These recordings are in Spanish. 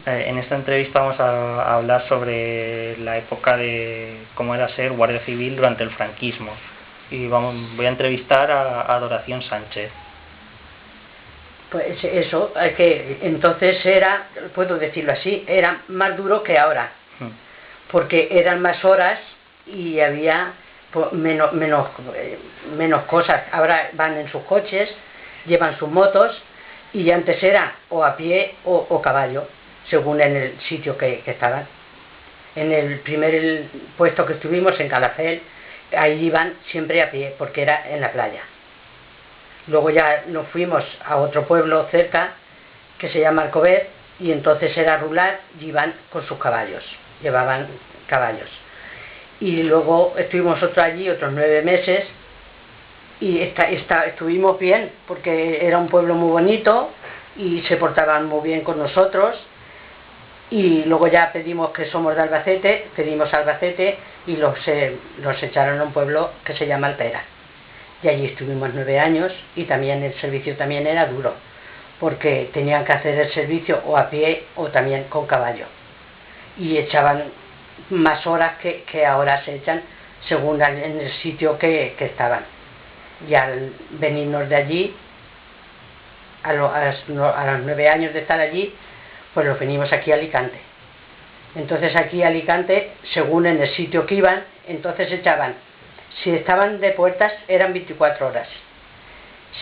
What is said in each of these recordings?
En esta entrevista vamos a hablar sobre la época de cómo era ser guardia civil durante el franquismo. Y voy a entrevistar a Doración Sánchez. Pues eso, que entonces era, puedo decirlo así, era más duro que ahora, porque eran más horas y había pues, menos cosas. Ahora van en sus coches, llevan sus motos, y antes era o a pie o caballo, según en el sitio que estaban. En el primer puesto que estuvimos, en Calafell, ahí iban siempre a pie, porque era en la playa. Luego ya nos fuimos a otro pueblo cerca, que se llama Alcover, y entonces era rular y iban con sus caballos, llevaban caballos. Y luego estuvimos allí otros 9 meses, y estuvimos bien, porque era un pueblo muy bonito, y se portaban muy bien con nosotros. Y luego ya pedimos, que somos de Albacete, pedimos a Albacete, y los echaron a un pueblo que se llama Alpera. Y allí estuvimos 9 años, y también el servicio también era duro, porque tenían que hacer el servicio o a pie o también con caballo, y echaban más horas que ahora se echan según en el sitio que estaban. Y al venirnos de allí, a los 9 años de estar allí, pues los venimos aquí a Alicante. Entonces aquí a Alicante, según en el sitio que iban, entonces echaban, si estaban de puertas eran 24 horas,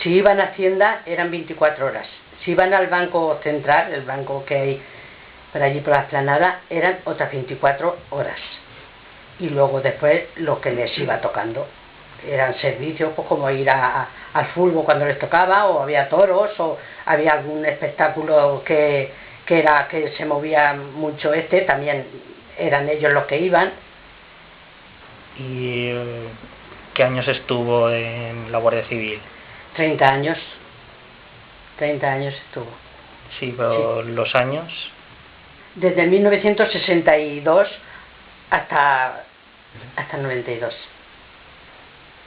si iban a Hacienda eran 24 horas, si iban al Banco Central, el banco que hay por allí por la Esplanada, eran otras 24 horas. Y luego después lo que les iba tocando eran servicios, pues como ir al fútbol cuando les tocaba, o había toros, o había algún espectáculo que se movía mucho, también eran ellos los que iban. ¿Y qué años estuvo en la Guardia Civil? 30 años. 30 años estuvo. Sí, pero sí. ¿Los años? Desde 1962 hasta 92.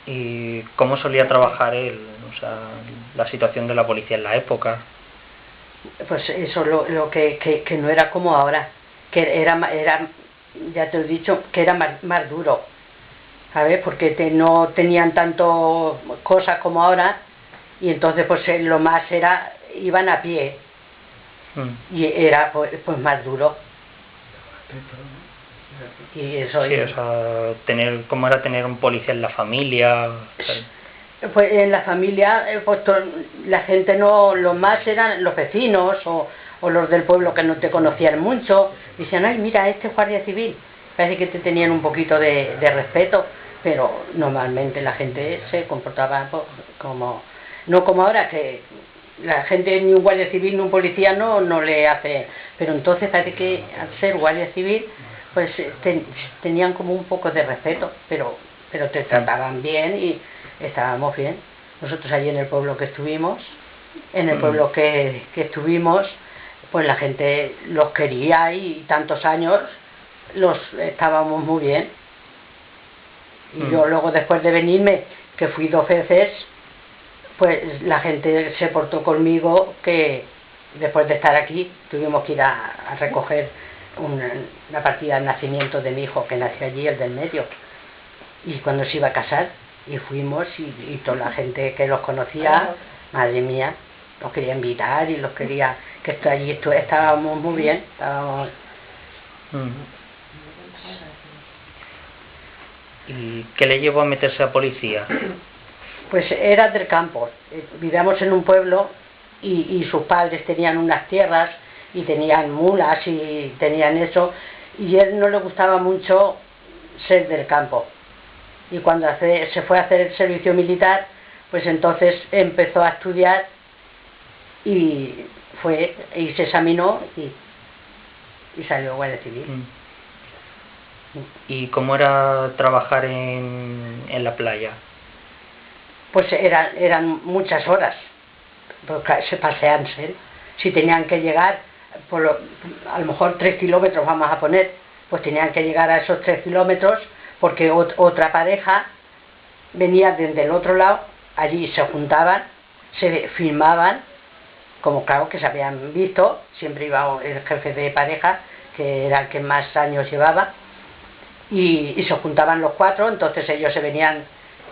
¿Y cómo solía trabajar él? O sea, la situación de la policía en la época. Pues eso, lo que no era como ahora, que era, ya te he dicho, que era más duro, ¿sabes? Porque no tenían tanto cosas como ahora, y entonces pues lo más iban a pie, y era pues más duro. Y eso, sí, o sea, ¿cómo era tener un policía en la familia? Pues en la familia, pues la gente no, lo más eran los vecinos o los del pueblo que no te conocían mucho. Decían, ay, mira, este es guardia civil. Parece que te tenían un poquito de respeto, pero normalmente la gente se comportaba como, no como ahora, que la gente ni un guardia civil ni un policía no le hace. Pero entonces parece que al ser guardia civil, pues tenían como un poco de respeto, pero te trataban bien y estábamos bien. Nosotros allí en el pueblo que estuvimos, pues la gente los quería, y tantos años estábamos muy bien. Y yo luego, después de venirme, que fui 2 veces, pues la gente se portó conmigo, que después de estar aquí tuvimos que ir a recoger una partida de nacimiento de mi hijo, que nació allí, el del medio, y cuando se iba a casar, y fuimos, y toda la gente que los conocía, madre mía, los quería invitar, y los quería, que allí estábamos muy bien, estábamos. ¿Y qué le llevó a meterse a policía? Pues era del campo, vivíamos en un pueblo, y sus padres tenían unas tierras, y tenían mulas, y tenían eso, y a él no le gustaba mucho ser del campo. Y cuando se fue a hacer el servicio militar, pues entonces empezó a estudiar, y se examinó, y salió guardia civil. ¿Y cómo era trabajar en la playa? Pues eran muchas horas, porque se paseanse. Si tenían que llegar, a lo mejor 3 kilómetros, vamos a poner, pues tenían que llegar a esos 3 kilómetros, porque otra pareja venía desde el otro lado, allí se juntaban, se filmaban como claro que se habían visto, siempre iba el jefe de pareja, que era el que más años llevaba, y se juntaban los 4, entonces ellos se venían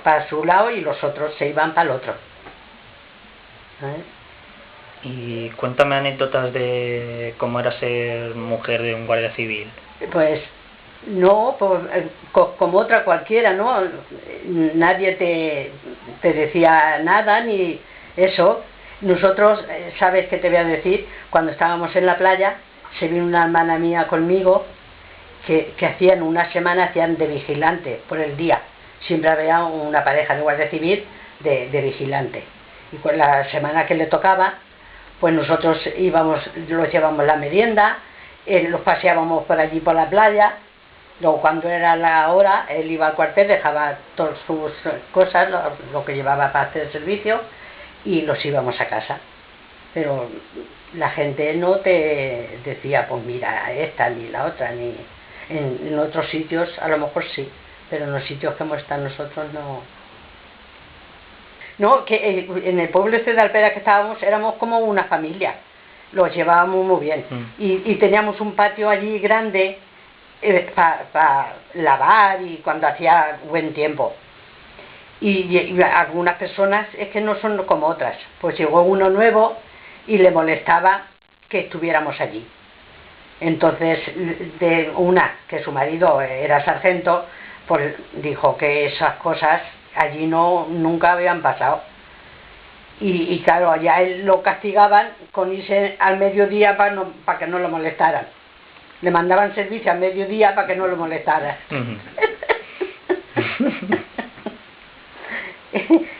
para su lado y los otros se iban para el otro. Y cuéntame anécdotas de cómo era ser mujer de un guardia civil. Pues no, pues, como otra cualquiera, ¿no? Nadie te decía nada, ni eso. Nosotros, ¿sabes qué te voy a decir? Cuando estábamos en la playa, se vino una hermana mía conmigo, que hacían una semana, hacían de vigilante por el día. Siempre había una pareja de guardia civil de vigilante. Y con la semana que le tocaba, pues nosotros los llevamos la merienda, los paseábamos por allí por la playa. Luego cuando era la hora, él iba al cuartel, dejaba todas sus cosas, lo que llevaba para hacer el servicio, y los íbamos a casa. Pero la gente no te decía, pues mira, esta ni la otra, ni en otros sitios a lo mejor sí, pero en los sitios que hemos estado nosotros no. No, que en el pueblo de Alpera que estábamos éramos como una familia, los llevábamos muy bien, y teníamos un patio allí grande para lavar y cuando hacía buen tiempo. Y algunas personas es que no son como otras, pues llegó uno nuevo y le molestaba que estuviéramos allí. Entonces, de una, que su marido era sargento, pues dijo que esas cosas allí nunca habían pasado. Y claro, allá él lo castigaban con irse al mediodía para que no lo molestaran. Le mandaban servicio al mediodía para que no lo molestaran.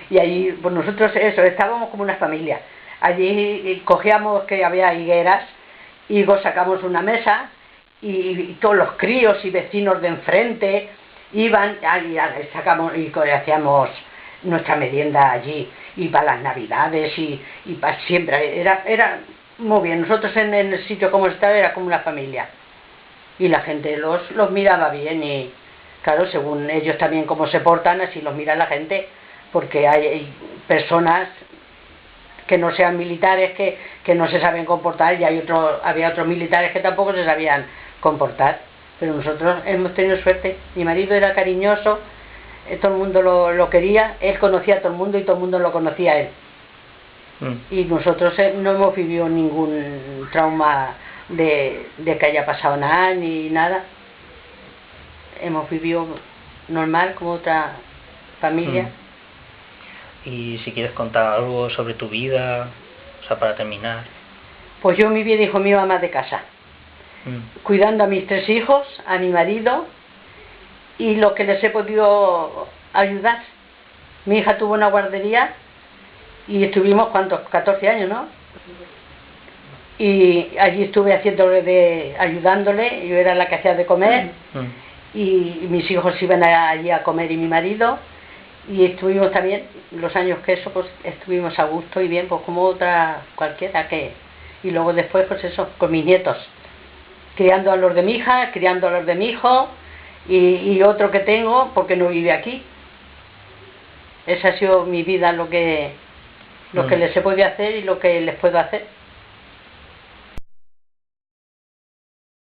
Y allí, pues nosotros estábamos como una familia. Allí cogíamos que había higueras y sacamos una mesa y todos los críos y vecinos de enfrente iban y hacíamos nuestra merienda allí, y para las navidades y para siempre. Era muy bien. Nosotros en el sitio como estaba era como una familia y la gente los miraba bien, y claro, según ellos también cómo se portan, así los mira la gente, porque hay personas que no sean militares que no se saben comportar, y había otros militares que tampoco se sabían comportar, pero nosotros hemos tenido suerte. Mi marido era cariñoso, todo el mundo lo quería, él conocía a todo el mundo y todo el mundo lo conocía a él. Y nosotros no hemos vivido ningún trauma de que haya pasado nada ni nada. Hemos vivido normal como otra familia. Y si quieres contar algo sobre tu vida, o sea, para terminar. Pues yo mi vida, hijo mío, ama de casa, cuidando a mis 3 hijos, a mi marido, y lo que les he podido ayudar. Mi hija tuvo una guardería y estuvimos, ¿cuántos? 14 años, ¿no? Y allí estuve ayudándole, yo era la que hacía de comer, y mis hijos iban allí a comer, y mi marido, y estuvimos también los años que pues estuvimos a gusto y bien, pues como otra cualquiera y luego después pues eso, con mis nietos, criando a los de mi hija, criando a los de mi hijo, y otro que tengo porque no vive aquí. Esa ha sido mi vida, lo que les he podido hacer y lo que les puedo hacer.